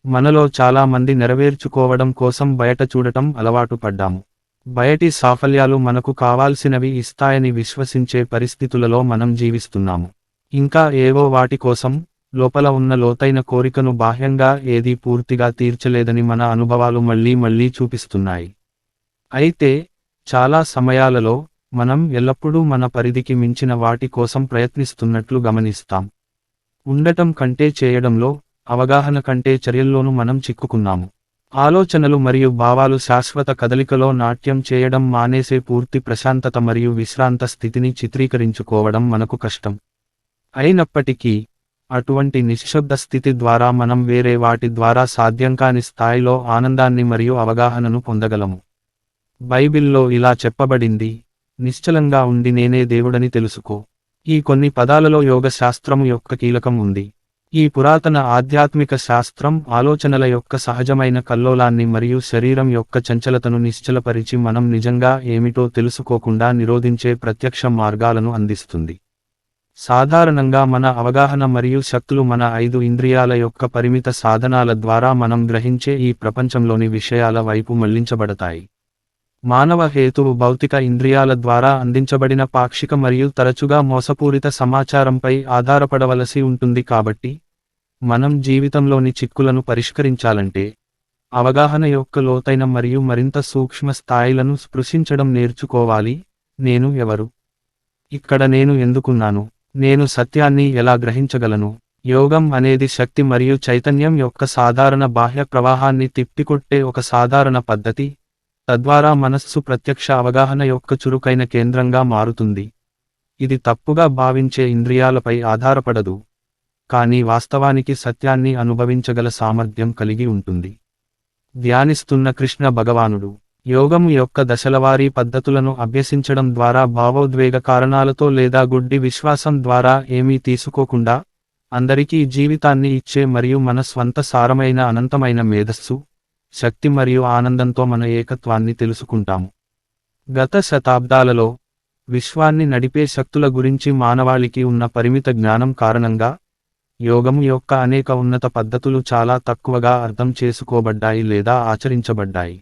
మనలో చాలా మంది నెరవేర్చుకోవడం కోసం బయట చూడటం అలవాటు పడ్డాము. బయటి సాఫల్యాలు మనకు కావాల్సినవి ఇస్తాయని విశ్వసించే పరిస్థితులలో మనం జీవిస్తున్నాము. ఇంకా ఏవో వాటి కోసం, లోపల ఉన్న లోతైన కోరికను బాహ్యంగా ఏదీ పూర్తిగా తీర్చలేదని మన అనుభవాలు మళ్ళీ మళ్ళీ చూపిస్తున్నాయి. అయితే, చాలా సమయాలలో, మనం ఎల్లప్పుడూ మన పరిధికి మించిన వాటి కోసం ప్రయత్నిస్తున్నట్లు గమనిస్తాం. ఉండటం కంటే చేయడంలో, అవగాహన కంటే చర్యల్లోనూ మనం చిక్కుకున్నాము. ఆలోచనలు మరియు భావాలు శాశ్వత కదలికలో నాట్యం చేయడం మానేసే పూర్తి ప్రశాంతత మరియు విశ్రాంత స్థితిని చిత్రీకరించుకోవడం మనకు కష్టం. అయినప్పటికీ, అటువంటి నిశ్శబ్ద స్థితి ద్వారా మనం వేరే వాటి ద్వారా సాధ్యం కాని స్థాయిలో ఆనందాన్ని మరియు అవగాహనను పొందగలము. బైబిల్లో ఇలా చెప్పబడింది, నిశ్చలంగా ఉండి నేనే దేవుడని తెలుసుకో. ఈ కొన్ని పదాలలో యోగ శాస్త్రము యొక్క కీలకం ఉంది. ఈ పురాతన ఆధ్యాత్మిక శాస్త్రం ఆలోచనల యొక్క సహజమైన కల్లోలాన్ని మరియు శరీరం యొక్క చంచలతను నిశ్చలపరిచి మనం నిజంగా ఏమిటో తెలుసుకోకుండా నిరోధించే ప్రత్యక్ష మార్గాలను అందిస్తుంది. సాధారణంగా మన అవగాహన మరియు శక్తులు మన 5 ఇంద్రియాల యొక్క పరిమిత సాధనాల ద్వారా మనం గ్రహించే ఈ ప్రపంచంలోని విషయాల వైపు మళ్లించబడతాయి. మానవ హేతువు భౌతిక ఇంద్రియాల ద్వారా అందించబడిన పాక్షిక మరియు తరచుగా మోసపూరిత సమాచారంపై ఆధారపడవలసి ఉంటుంది కాబట్టి, మనం జీవితంలోని చిక్కులను పరిష్కరించాలంటే, అవగాహన యొక్క లోతైన మరియు మరింత సూక్ష్మ స్థాయిలను స్పృశించడం నేర్చుకోవాలి. నేను ఎవరు? ఇక్కడ నేను ఎందుకున్నాను? నేను సత్యాన్ని ఎలా గ్రహించగలను? యోగం అనేది శక్తి మరియు చైతన్యం యొక్క సాధారణ బాహ్య ప్రవాహాన్ని తిప్పికొట్టే ఒక సాధారణ పద్ధతి, తద్వారా మనస్సు ప్రత్యక్ష అవగాహన యొక్క చురుకైన కేంద్రంగా మారుతుంది. ఇది తప్పుగా భావించే ఇంద్రియాలపై ఆధారపడదు, కానీ వాస్తవానికి సత్యాన్ని అనుభవించగల సామర్థ్యం కలిగి ఉంటుంది. ధ్యానిస్తున్న కృష్ణ భగవానుడు, యోగము యొక్క దశలవారీ పద్ధతులను అభ్యసించడం ద్వారా భావోద్వేగ కారణాలతో లేదా గుడ్డి విశ్వాసం ద్వారా ఏమీ తీసుకోకుండా, అందరికీ జీవితాన్ని ఇచ్చే మరియు మన స్వంత సారమైన అనంతమైన మేధస్సు, శక్తి మరియు ఆనందంతో మన ఏకత్వాన్ని తెలుసుకుంటాము. గత శతాబ్దాలలో, విశ్వాన్ని నడిపే శక్తుల గురించి మానవాళికి ఉన్న పరిమిత జ్ఞానం కారణంగా, యోగము యొక్క అనేక ఉన్నత పద్ధతులు చాలా తక్కువగా అర్థం చేసుకోబడ్డాయి లేదా ఆచరించబడ్డాయి.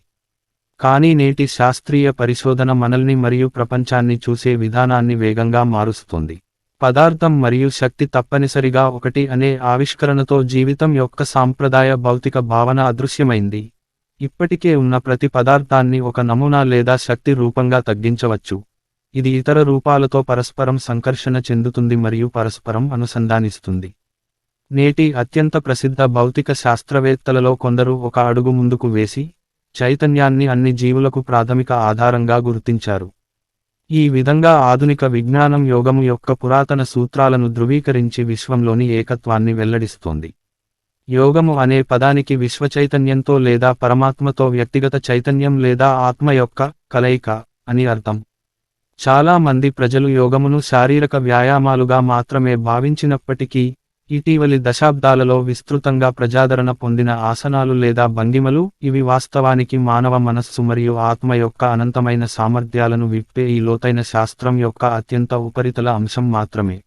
కానీ నేటి శాస్త్రీయ పరిశోధన మనల్ని మరియు ప్రపంచాన్ని చూసే విధానాన్ని వేగంగా మారుస్తోంది. పదార్థం మరియు శక్తి తప్పనిసరిగా ఒకటి అనే ఆవిష్కరణతో జీవితం యొక్క సాంప్రదాయ భౌతిక భావన అదృశ్యమైంది. ఇప్పటికే ఉన్న ప్రతి పదార్థాన్ని ఒక నమూనా లేదా శక్తి రూపంగా తగ్గించవచ్చు. ఇది ఇతర రూపాలతో పరస్పరం సంకర్షణ చెందుతుంది మరియు పరస్పరం అనుసంధానిస్తుంది. నేటి అత్యంత ప్రసిద్ధ భౌతిక శాస్త్రవేత్తలలో కొందరు ఒక అడుగు ముందుకు వేసి, చైతన్యాన్ని అన్ని జీవులకు ప్రాథమిక ఆధారంగా గుర్తించారు. ఈ విధంగా ఆధునిక విజ్ఞానం యోగము యొక్క పురాతన సూత్రాలను ధృవీకరించి విశ్వంలోని ఏకత్వాన్ని వెల్లడిస్తోంది. యోగము అనే పదానికి విశ్వచైతన్యంతో లేదా పరమాత్మతో వ్యక్తిగత చైతన్యం లేదా ఆత్మ యొక్క కలయిక అని అర్థం. చాలా మంది ప్రజలు యోగమును శారీరక వ్యాయామాలుగా మాత్రమే భావించినప్పటికీ, ఇటీవలి దశాబ్దాలలో విస్తృతంగా ప్రజాదరణ పొందిన ఆసనాలు లేదా భంగిమలు, ఇవి వాస్తవానికి మానవ మనస్సు మరియు ఆత్మ యొక్క అనంతమైన సామర్థ్యాలను విప్పే ఈ లోతైన శాస్త్రం యొక్క అత్యంత ఉపరితల అంశం మాత్రమే.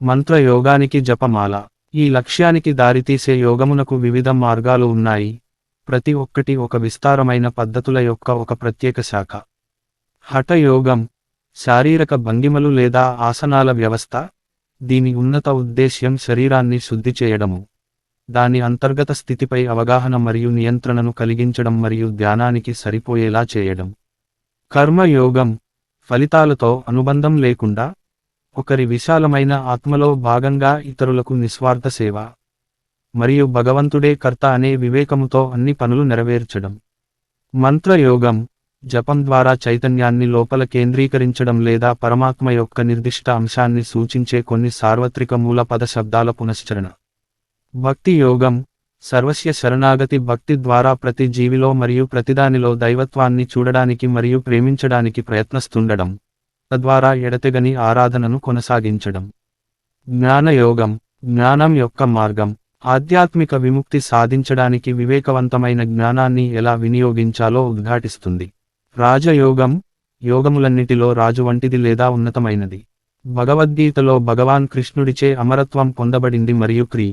మంత్ర యోగానికి జపమాల. ఈ లక్ష్యానికి దారితీసే యోగమునకు వివిధ మార్గాలు ఉన్నాయి, ప్రతి ఒక్కటి ఒక విస్తారమైన పద్ధతుల యొక్క ఒక ప్రత్యేక శాఖ. హఠ యోగం, శారీరక భంగిమలు లేదా ఆసనాల వ్యవస్థ. దీని ఉన్నత ఉద్దేశ్యం శరీరాన్ని శుద్ధి చేయడము, దాని అంతర్గత స్థితిపై అవగాహన మరియు నియంత్రణను కలిగించడం మరియు ధ్యానానికి సరిపోయేలా చేయడం. కర్మయోగం, ఫలితాలతో అనుబంధం లేకుండా, ఒకరి విశాలమైన ఆత్మలో భాగంగా ఇతరులకు నిస్వార్థ సేవ, మరియు భగవంతుడే కర్త అనే వివేకముతో అన్ని పనులు నెరవేర్చడం. మంత్రయోగం, జపం ద్వారా చైతన్యాన్ని లోపల కేంద్రీకరించడం లేదా పరమాత్మ యొక్క నిర్దిష్ట అంశాన్ని సూచించే కొన్ని సార్వత్రిక మూల పద శబ్దాల పునశ్చరణ. భక్తి యోగం, సర్వస్య శరణాగతి భక్తి ద్వారా ప్రతి జీవిలో మరియు ప్రతిదానిలో దైవత్వాన్ని చూడడానికి మరియు ప్రేమించడానికి ప్రయత్నిస్తుండడం, తద్వారా ఎడతెగని ఆరాధనను కొనసాగించడం. జ్ఞానయోగం, జ్ఞానం యొక్క మార్గం, ఆధ్యాత్మిక విముక్తి సాధించడానికి వివేకవంతమైన జ్ఞానాన్ని ఎలా వినియోగించాలో ఉద్ఘాటిస్తుంది. రాజయోగం, యోగములన్నిటిలో రాజు వంటిది లేదా ఉన్నతమైనది. భగవద్గీతలో భగవాన్ కృష్ణుడిచే అమరత్వం పొందబడింది మరియు క్రీ.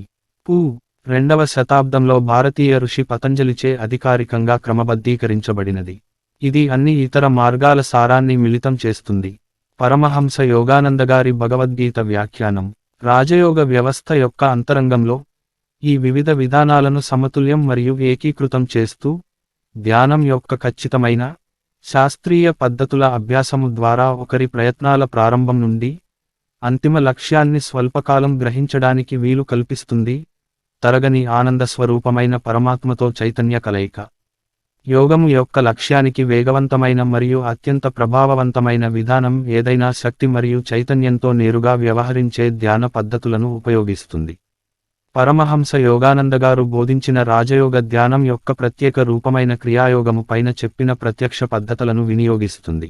2వ శతాబ్దంలో భారతీయ ఋషి పతంజలిచే అధికారికంగా క్రమబద్ధీకరించబడినది. ఇది అన్ని ఇతర మార్గాల సారాన్ని మిళితం చేస్తుంది. పరమహంస యోగానందగారి భగవద్గీత వ్యాఖ్యానం. రాజయోగ వ్యవస్థ యొక్క అంతరంగంలో ఈ వివిధ విధానాలను సమతుల్యం మరియు ఏకీకృతం చేస్తూ, ధ్యానం యొక్క ఖచ్చితమైన, శాస్త్రీయ పద్ధతుల అభ్యాసము ద్వారా ఒకరి ప్రయత్నాల ప్రారంభం నుండి అంతిమ లక్ష్యాన్ని స్వల్పకాలం గ్రహించడానికి వీలు కల్పిస్తుంది, తరగని ఆనంద స్వరూపమైన పరమాత్మతో చైతన్య కలయిక. యోగము యొక్క లక్ష్యానికి వేగవంతమైన మరియు అత్యంత ప్రభావవంతమైన విధానం ఏదైనా శక్తి మరియు చైతన్యంతో నేరుగా వ్యవహరించే ధ్యాన పద్ధతులను ఉపయోగిస్తుంది. పరమహంస యోగానందగారు బోధించిన రాజయోగ ధ్యానం యొక్క ప్రత్యేక రూపమైన క్రియాయోగము పైన చెప్పిన ప్రత్యక్ష పద్ధతులను వినియోగిస్తుంది.